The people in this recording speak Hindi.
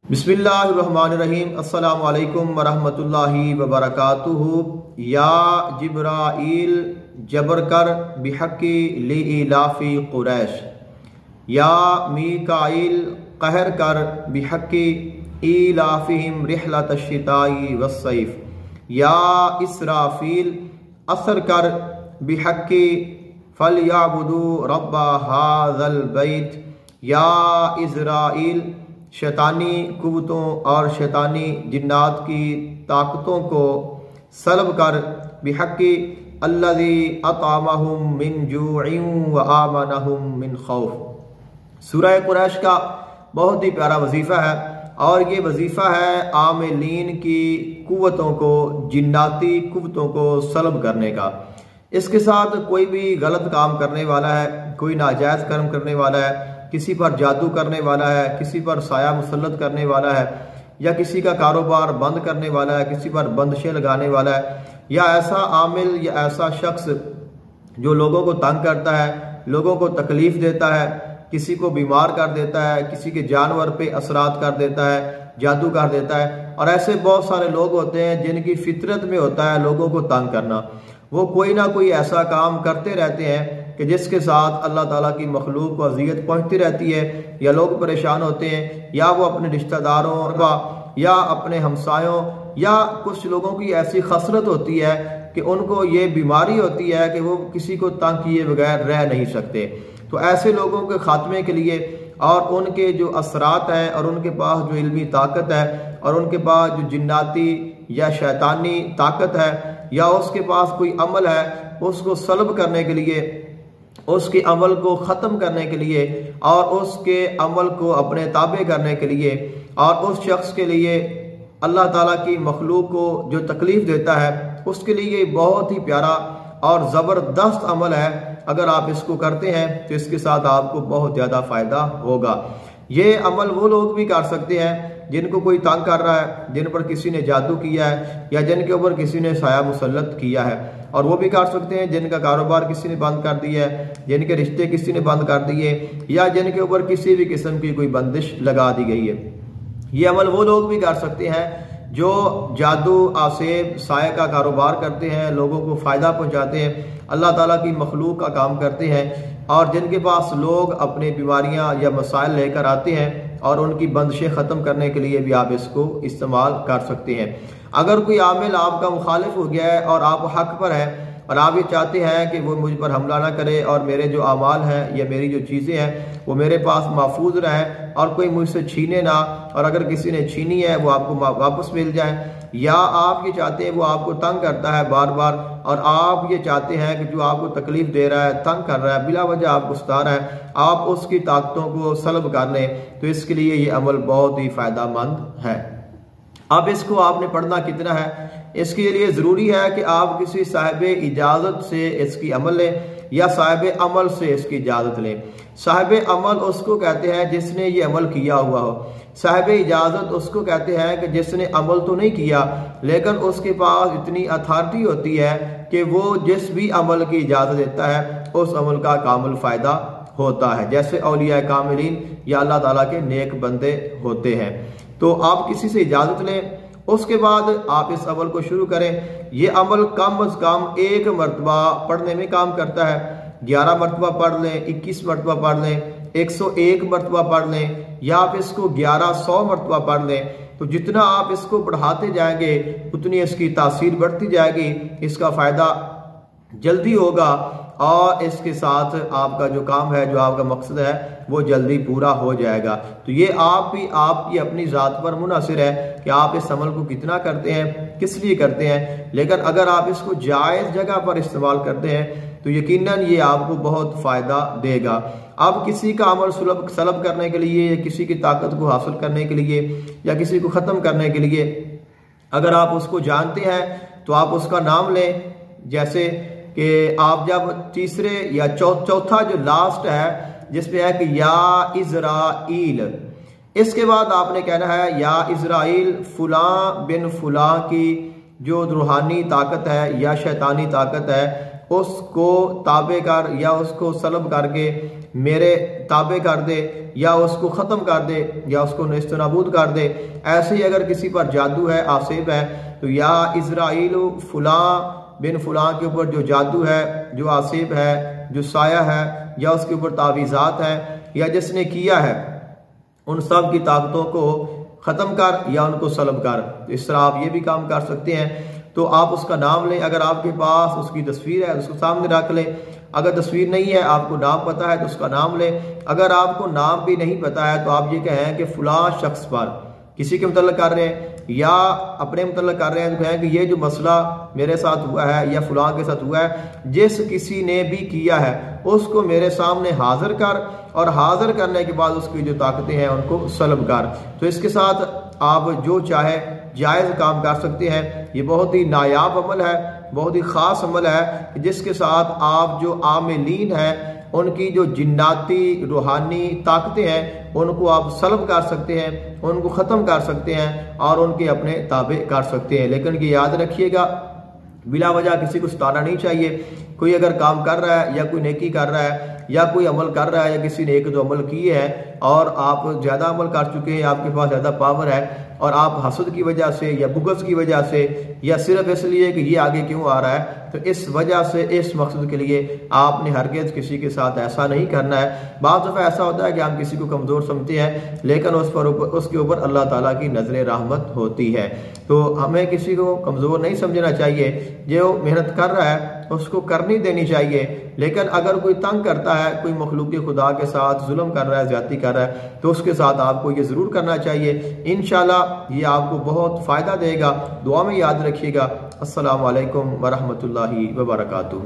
बिस्मिल्लाहिर्रहमानिर्रहीम। अस्सलामु अलैकुम वरहमतुल्लाहि वबरकातुहू। या जिब्राईल जबर कर बिहक्की लिइलाफी कुरैश। या मीकाईल कहर कर बिहक्की इलाफिहिम रिहलतश्शिताई वस्सैफ। या इसराफील असर कर बिहक्की फलयाबुदू रब्बा हाज़ल बैत। या इज़राईल शैतानी कुव्वतों और शैतानी जिन्नात की ताकतों को सल्ब कर बिहक्की अल्लज़ी अतामहुम मिन जूइन व आमनहुम मिन खौफ। सूरह कुरैश का बहुत ही प्यारा वजीफ़ा है और ये वजीफ़ा है आमिलीन की कुव्वतों को, जिन्नाती कुव्वतों को सल्ब करने का। इसके साथ कोई भी गलत काम करने वाला है, कोई नाजायज़ कर्म करने वाला है, किसी पर जादू करने वाला है, किसी पर साया मुसल्लत करने वाला है, या किसी का कारोबार बंद करने वाला है, किसी पर बंदिशें लगाने वाला है, या ऐसा आमिल या ऐसा शख्स जो लोगों को तंग करता है, लोगों को तकलीफ देता है, किसी को बीमार कर देता है, किसी के जानवर पे असरात कर देता है, जादू कर देता है। और ऐसे बहुत सारे लोग होते हैं जिनकी फितरत में होता है लोगों को तंग करना। वो कोई ना कोई ऐसा काम करते रहते हैं कि जिसके साथ अल्लाह ताला की मखलूक को अजियत पहुंचती रहती है, या लोग परेशान होते हैं, या वो अपने रिश्तेदारों का या अपने हमसायों, या कुछ लोगों की ऐसी खसरत होती है कि उनको ये बीमारी होती है कि वो किसी को तंग किए बगैर रह नहीं सकते। तो ऐसे लोगों के खात्मे के लिए और उनके जो असरात हैं और उनके पास जो इल्मी ताकत है और उनके पास जो जिन्नाती या शैतानी ताकत है या उसके पास कोई अमल है, उसको सल्ब करने के लिए, उसके अमल को ख़त्म करने के लिए और उसके अमल को अपने ताबे करने के लिए और उस शख्स के लिए अल्लाह ताला की मखलूक को जो तकलीफ़ देता है उसके लिए बहुत ही प्यारा और ज़बरदस्त अमल है। अगर आप इसको करते हैं तो इसके साथ आपको बहुत ज़्यादा फ़ायदा होगा। ये अमल वो लोग भी कर सकते हैं जिनको कोई तंग कर रहा है, जिन पर किसी ने जादू किया है या जिनके ऊपर किसी ने साया मुसल्लत किया है, और वो भी कर सकते हैं जिनका कारोबार किसी ने बंद कर दिया है, जिनके रिश्ते किसी ने बंद कर दिए, या जिनके ऊपर किसी भी किस्म की कोई बंदिश लगा दी गई है। ये अमल वो लोग भी कर सकते हैं जो जादू, आसेब, साया का कारोबार करते हैं, लोगों को फ़ायदा पहुँचाते हैं, अल्लाह ताला की मखलूक का काम करते हैं, और जिनके पास लोग अपनी बीमारियां या मसाइल लेकर आते हैं और उनकी बंदिशें ख़त्म करने के लिए भी आप इसको इस्तेमाल कर सकते हैं। अगर कोई आमिल आपका मुखालिफ हो गया है और आप हक पर है और आप ये चाहते हैं कि वो मुझ पर हमला ना करे और मेरे जो अमाल हैं या मेरी जो चीज़ें हैं वो मेरे पास महफूज रहें और कोई मुझसे छीने ना, और अगर किसी ने छीनी है वो आपको वापस मिल जाए, या आप ये चाहते हैं वो आपको तंग करता है बार बार और आप ये चाहते हैं कि जो आपको तकलीफ दे रहा है, तंग कर रहा है, बिला वजह आपको सता रहा है, आप उसकी ताकतों को सल्ब कर लें, तो इसके लिए ये अमल बहुत ही फ़ायदेमंद है। अब इसको आपने पढ़ना कितना है, इसके लिए ज़रूरी है कि आप किसी साहिब इजाज़त से इसकी अमल लें या साहिब अमल से इसकी इजाज़त लें। साहिब अमल उसको कहते हैं जिसने ये अमल किया हुआ हो। साहिब इजाज़त उसको कहते हैं कि जिसने अमल तो नहीं किया लेकिन उसके पास इतनी अथॉरिटी होती है कि वो जिस भी अमल की इजाज़त देता है उस अमल का कामिल फ़ायदा होता है, जैसे औलिया कामिलीन या अल्लाह ताला के नेक बंदे होते हैं। तो आप किसी से इजाज़त लें, उसके बाद आप इस अमल को शुरू करें। ये अमल कम अज़ कम 1 मरतबा पढ़ने में काम करता है। 11 मरतबा पढ़ लें, 21 मरतबा पढ़ लें, 101 मरतबा पढ़ लें, या आप इसको 1100 मरतबा पढ़ लें, तो जितना आप इसको बढ़ाते जाएंगे उतनी इसकी तासीर बढ़ती जाएगी, इसका फ़ायदा जल्दी होगा और इसके साथ आपका जो काम है, जो आपका मकसद है वो जल्दी पूरा हो जाएगा। तो ये आपकी अपनी ज़ात पर मुनहसिर है कि आप इस अमल को कितना करते हैं, किस लिए करते हैं। लेकिन अगर आप इसको जायज़ जगह पर इस्तेमाल करते हैं तो यकीनन ये आपको बहुत फ़ायदा देगा। अब किसी का अमल सल्ब करने के लिए या किसी की ताकत को हासिल करने के लिए या किसी को ख़त्म करने के लिए अगर आप उसको जानते हैं तो आप उसका नाम लें। जैसे कि आप जब तीसरे या चौथा जो लास्ट है जिसपे है कि या इज़राईल, इसके बाद आपने कहना है या इज़राईल फुलां बिन फुलां की जो रूहानी ताकत है या शैतानी ताकत है उसको ताबे कर या उसको सल्ब करके मेरे ताबे कर दे या उसको ख़त्म कर दे या उसको नेस्तनाबूद कर दे। ऐसे ही अगर किसी पर जादू है, आसेब है, तो या इज़राइल फ़ुलां बिन फ़ुलां के ऊपर जो जादू है, जो आसेब है, जो साया है, या उसके ऊपर तावीज़ात है, या जिसने किया है, उन सब की ताकतों को ख़त्म कर या उनको सलब कर। तो इस तरह आप ये भी काम कर सकते हैं। तो आप उसका नाम लें, अगर आपके पास उसकी तस्वीर है उसको सामने रख लें। अगर तस्वीर नहीं है, आपको नाम पता है तो उसका नाम लें। अगर आपको नाम भी नहीं पता है तो आप ये कहें कि फ़ुलां शख्स पर, किसी के मतलब कर रहे हैं या अपने मतलब कर रहे हैं, तो कहें कि ये जो मसला मेरे साथ हुआ है या फ़ुलां के साथ हुआ है, जिस किसी ने भी किया है उसको मेरे सामने हाजिर कर, और हाजिर करने के बाद उसकी जो ताकतें हैं उनको सलब कर। तो इसके साथ आप जो चाहे जायज़ काम कर सकते हैं। ये बहुत ही नायाब अमल है, बहुत ही ख़ास अमल है, जिसके साथ आप जो आमिलीन हैं उनकी जो जिन्नाती रूहानी ताकतें हैं उनको आप सलब कर सकते हैं, उनको ख़त्म कर सकते हैं और उनके अपने ताबे कर सकते हैं। लेकिन ये याद रखिएगा, बिला वजह किसी को सताना नहीं चाहिए। कोई अगर काम कर रहा है या कोई नेकी कर रहा है या कोई अमल कर रहा है या किसी ने एक दो अमल किए हैं और आप ज़्यादा अमल कर चुके हैं, आपके पास ज़्यादा पावर है, और आप हसद की वजह से या बुग़्ज़ की वजह से या सिर्फ इसलिए कि ये आगे क्यों आ रहा है, तो इस वजह से, इस मकसद के लिए आपने हरगिज़ किसी के साथ ऐसा नहीं करना है। बाज़ दफ़ा ऐसा होता है कि हम किसी को कमज़ोर समझते हैं लेकिन उसके ऊपर अल्लाह ताला की नज़र रहमत होती है। तो हमें किसी को कमज़ोर नहीं समझना चाहिए। जो मेहनत कर रहा है उसको करनी देनी चाहिए। लेकिन अगर कोई तंग करता है, कोई मखलूक खुदा के साथ जुल्म कर रहा है, ज़्यादती कर रहा है, तो उसके साथ आपको ये ज़रूर करना चाहिए। इंशाल्लाह ये आपको बहुत फ़ायदा देगा। दुआ में याद रखिएगा। अस्सलामु अलैकुम वरहमतुल्लाहि वबरकातुहू।